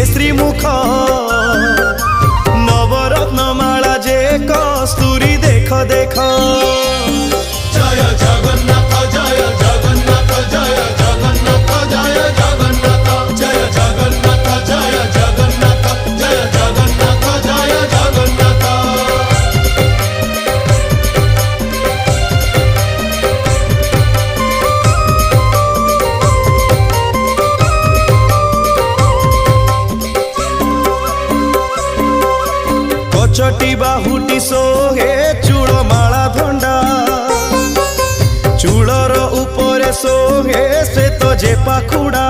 केसरी मुख नवरत्न माला जे कस्तूरी देख देख। जय जगन्नाथ जय जगन्नाथ जय जगन्नाथ जय जगन्नाथ जय जगन्नाथ जय जगन्नाथ जय जगन्नाथ जय जगन्नाथ। कचटी बाहुटी सोहे चूड़ माला धंडा चूड़र उपरे सोहे श्वेत जे पाखुड़ा।